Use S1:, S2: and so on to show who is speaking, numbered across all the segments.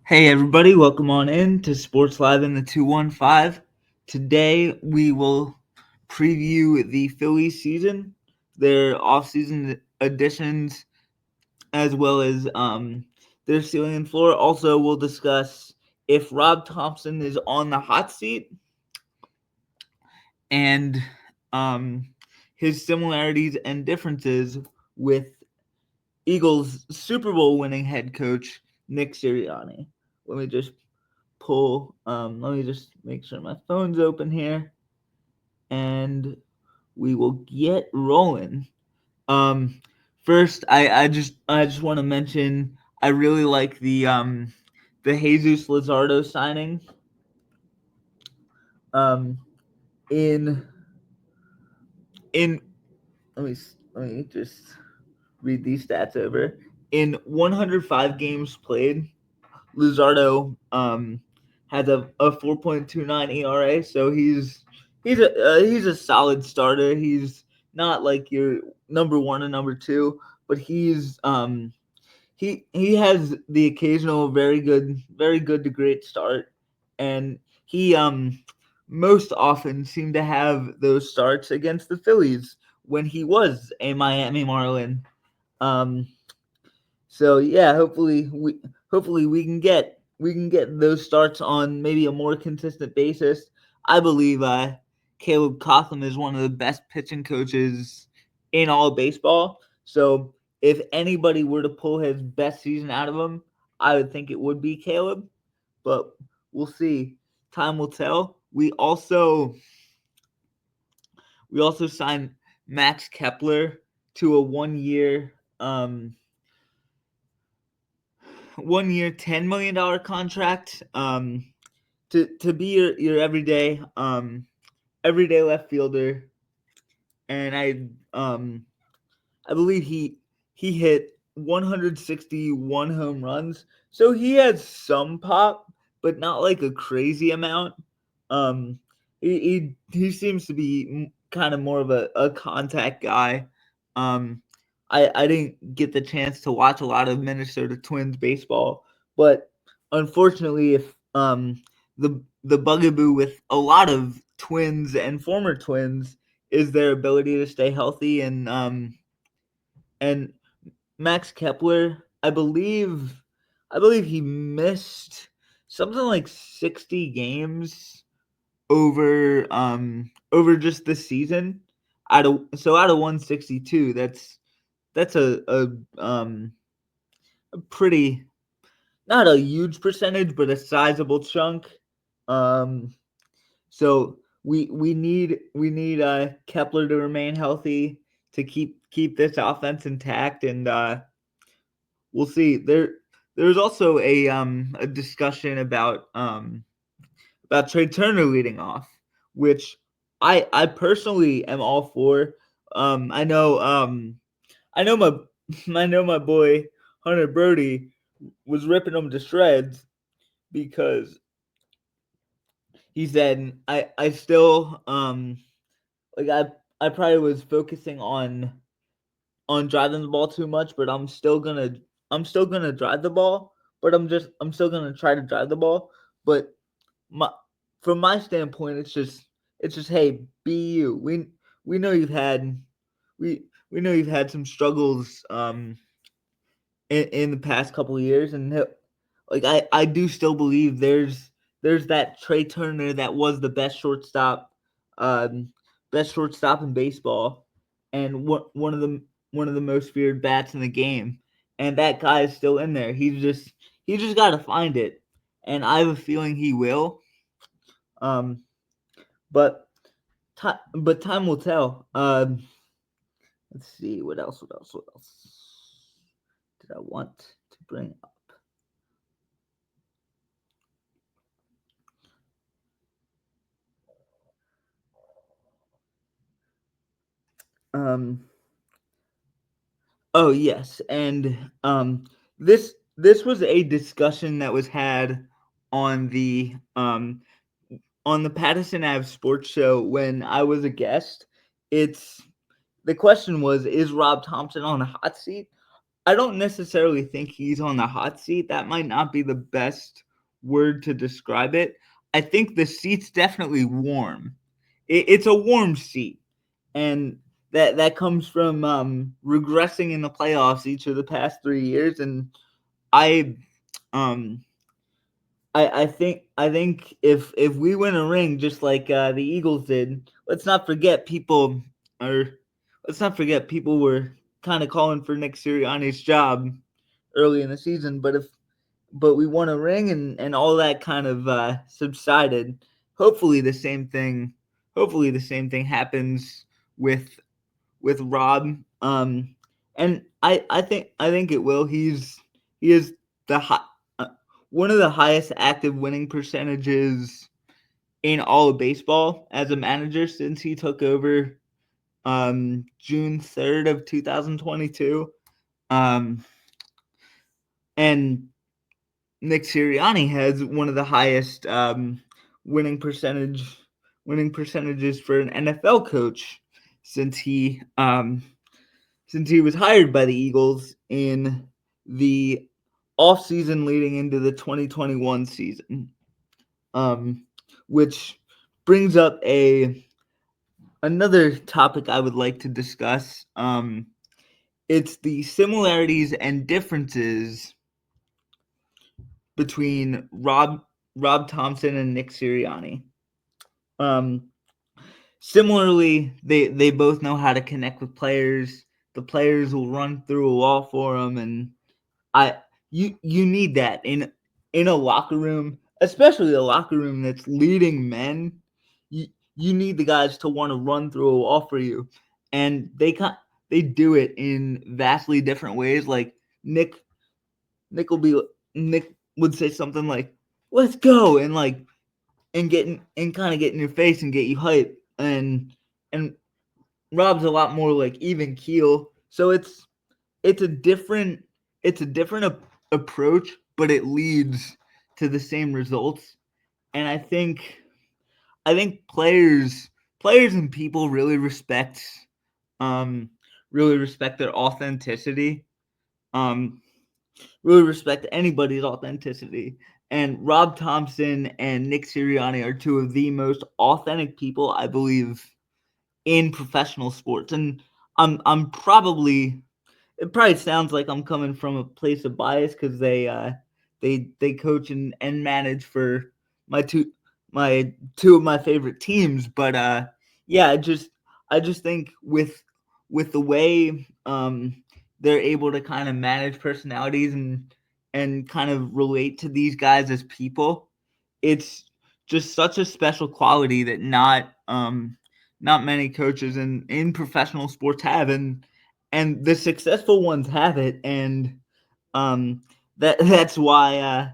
S1: Hey everybody, welcome on in to Sports Live in the 215. Today we will preview the Phillies season, their off-season additions, as well as their ceiling and floor. Also, we'll discuss if Rob Thompson is on the hot seat and his similarities and differences with Eagles Super Bowl winning head coach Nick Sirianni. Let me just make sure my phone's open here, and we will get rolling. First, I just want to mention I really like the Jesus Luzardo signing. Um, in in let me just read these stats over. In 105 games played, Luzardo has a 4.29 ERA, so he's a solid starter. He's not like your number one and number two, but he has the occasional very good to great start, and he most often seemed to have those starts against the Phillies when he was a Miami Marlin. Um, so yeah, hopefully we can get those starts on maybe a more consistent basis. I believe Caleb Cotham is one of the best pitching coaches in all of baseball. So if anybody were to pull his best season out of him, I would think it would be Caleb. But we'll see. Time will tell. We also signed Max Kepler to a 1 year, $10 million contract to be your everyday left fielder, and I believe he hit 161 home runs, so he has some pop, but not like a crazy amount. Um, he seems to be kind of more of a contact guy. Um, I didn't get the chance to watch a lot of Minnesota Twins baseball, but unfortunately, if the bugaboo with a lot of Twins and former Twins is their ability to stay healthy, and Max Kepler, I believe he missed something like 60 games over just this season. Out of 162, that's a pretty, not a huge percentage, but a sizable chunk. Um, so we need Kepler to remain healthy to keep this offense intact, and we'll see. There's also a discussion about Trey Turner leading off, which I personally am all for. I know I know my I know my boy Hunter Brody was ripping him to shreds because he said I still like I probably was focusing on driving the ball too much, but I'm still gonna drive the ball, but I'm still gonna try to drive the ball. But my from my standpoint, it's just hey, be you. We know you've had we know you've had some struggles in the past couple of years, and like I do still believe there's that Trey Turner that was the um, best shortstop in baseball, and one of the most feared bats in the game, and that guy is still in there. He just got to find it, and I have a feeling he will. Um, but but time will tell. Let's see what else. What else did I want to bring up? Um, oh yes, and this was a discussion that was had on the Patterson Ave Sports Show when I was a guest. It's The question was, is Rob Thompson on a hot seat? I don't necessarily think he's on the hot seat. That might not be the best word to describe it. I think the seat's definitely warm. It's a warm seat, and that comes from regressing in the playoffs each of the past 3 years. And I um I think if we win a ring just like the Eagles did, or let's not forget people were kind of calling for Nick Sirianni's job early in the season. But we won a ring, and all that kind of subsided. Hopefully the same thing. Hopefully the same thing happens with Rob. And I think it will. He is the uh, one of the highest active winning percentages in all of baseball as a manager since he took over June 3rd of 2022. And Nick Sirianni has one of the highest winning percentage winning percentages for an NFL coach since he was hired by the Eagles in the offseason leading into the 2021 season, which brings up another topic I would like to discuss. It's the similarities and differences between Rob Thompson and Nick Sirianni. Similarly, they both know how to connect with players. The players will run through a wall for them, and you need that in a locker room, especially a locker room that's leading men. You need the guys to want to run through a wall for you, and they do it in vastly different ways. Like Nick will be Nick would say something like, "Let's go," and kind of get in your face and get you hyped. And Rob's a lot more like even keel. So it's a different approach, but it leads to the same results. And I think players and people really respect their authenticity. Um, really respect anybody's authenticity. And Rob Thompson and Nick Sirianni are two of the most authentic people I believe in professional sports. And I'm probably it probably sounds like I'm coming from a place of bias because they coach and manage for my two two of my favorite teams. But yeah, I just think with the way they're able to kind of manage personalities and kind of relate to these guys as people, it's just such a special quality that not many coaches in professional sports have. And the successful ones have it, and um, that's why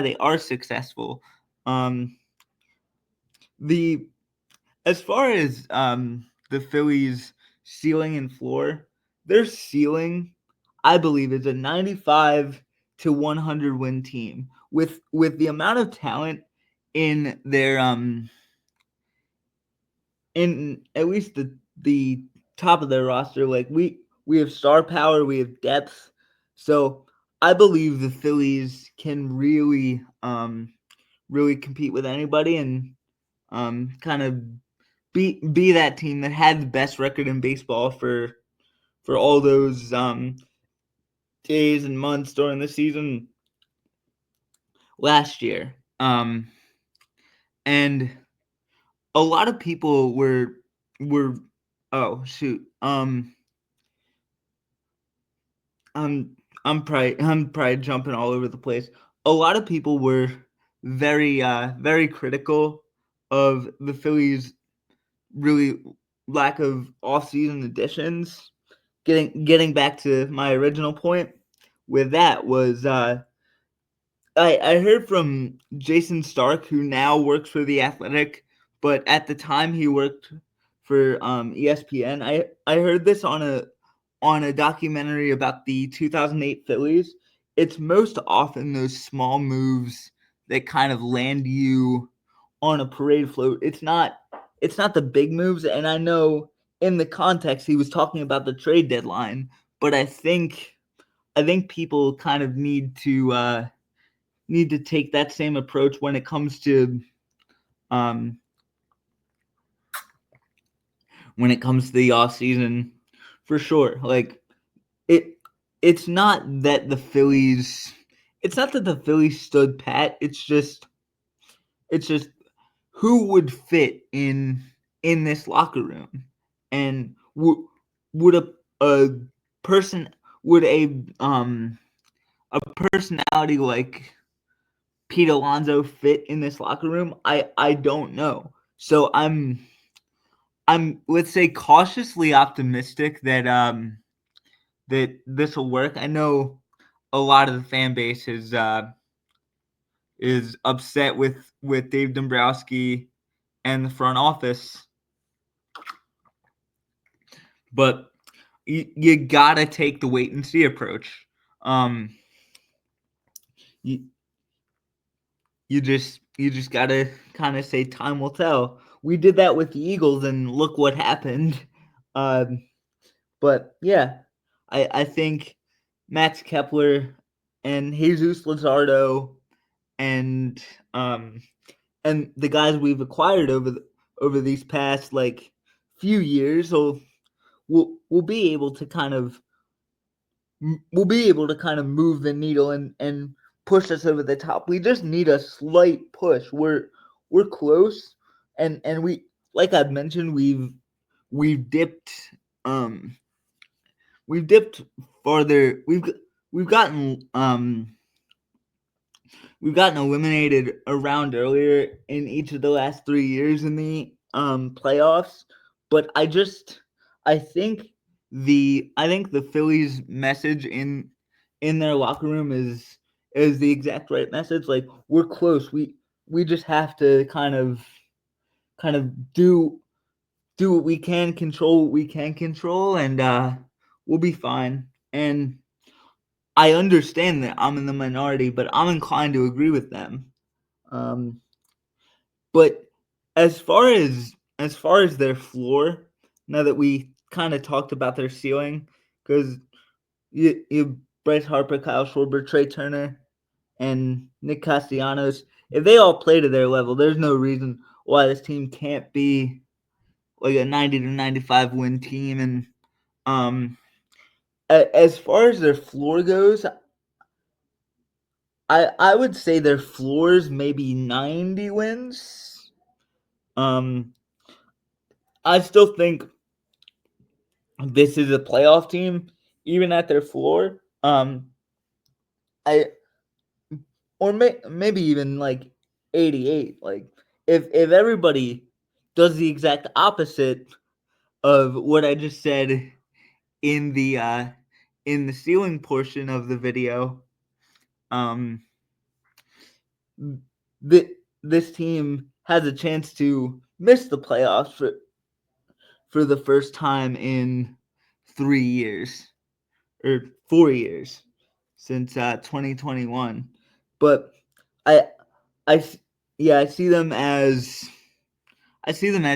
S1: they are successful. Um, the As far as the Phillies ceiling and floor, their ceiling, I believe, is a 95 to 100 win team with the amount of talent in their in at least the top of their roster. Like we have star power, we have depth. So I believe the Phillies can really compete with anybody and kind of be that team that had the best record in baseball for all those days and months during the season last year. And a lot of people were oh shoot I'm I'm probably jumping all over the place. A lot of people were very critical of the Phillies' really lack of off-season additions. Getting back to my original point with that was I heard from Jason Stark, who now works for The Athletic, but at the time he worked for ESPN. I heard this on a documentary about the 2008 Phillies. It's most often those small moves that kind of land you on a parade float. It's not the big moves, and I know in the context he was talking about the trade deadline, but people kind of need to take that same approach when it comes to the off season, for sure. Like it's not that the Phillies stood pat. It's just who would fit in this locker room, and would a person would a personality like Pete Alonso fit in this locker room? I don't know. So I'm let's say cautiously optimistic that that this will work. I know a lot of the fan base is upset with Dave Dombrowski and the front office, but you gotta take the wait and see approach. You just gotta kind of say time will tell. We did that with the Eagles, and look what happened. But yeah, I think Max Kepler and Jesus Luzardo and the guys we've acquired over these past like few years will be able to kind of move the needle and push us over the top. We just need a slight push. We're close, and we, like I've mentioned, we've dipped farther. We've gotten eliminated around earlier in each of the last 3 years in the playoffs, but I think the Phillies message in their locker room is the exact right message. Like, we're close. We just have to kind of do what we can, control what we can control, and we'll be fine. And I understand that I'm in the minority, but I'm inclined to agree with them. But as far as their floor, now that we kind of talked about their ceiling, because you Bryce Harper, Kyle Schwarber, Trey Turner, and Nick Castellanos, if they all play to their level, there's no reason why this team can't be like a 90 to 95 win team. And as far as their floor goes, I would say their floor is maybe 90 wins. I still think this is a playoff team, even at their floor. Maybe even like 88. Like, if everybody does the exact opposite of what I just said in the ceiling portion of the video, this team has a chance to miss the playoffs for the first time in 3 years or 4 years since 2021. But I see them as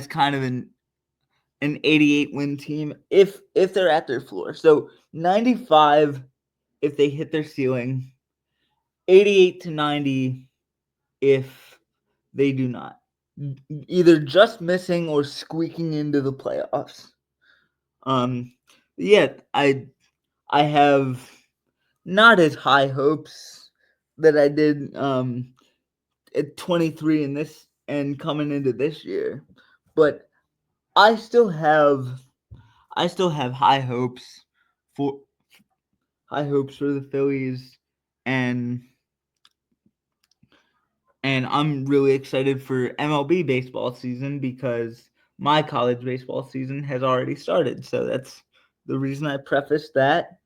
S1: kind of an 88 win team if they're at their floor. So 95 if they hit their ceiling, 88 to 90 if they do not. Either just missing or squeaking into the playoffs. Yeah, I have not as high hopes that I did at 23 in this and coming into this year, but I still have high hopes for the Phillies, and I'm really excited for MLB baseball season because my college baseball season has already started. So that's the reason I prefaced that.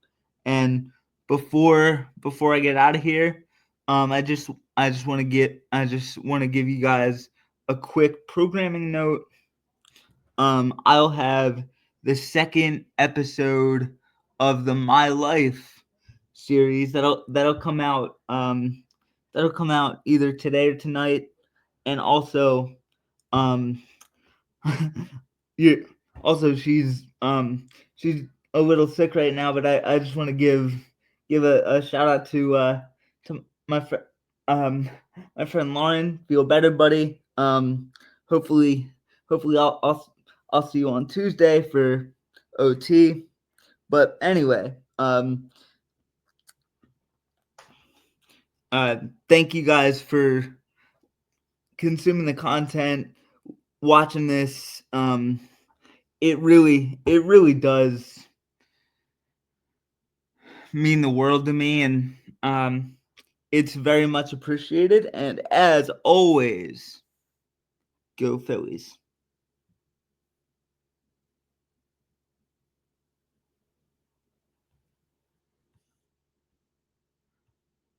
S1: And before I get out of here, I just want to give you guys a quick programming note. I'll have the second episode of the My Life series that'll come out either today or tonight, and also she's a little sick right now, but I just want to give give a shout out to my my friend Lauren. Feel better, buddy. Hopefully I'll see you on Tuesday for OT. But anyway, thank you guys for consuming the content, watching this. It really does mean the world to me, and it's very much appreciated. And as always, go Phillies.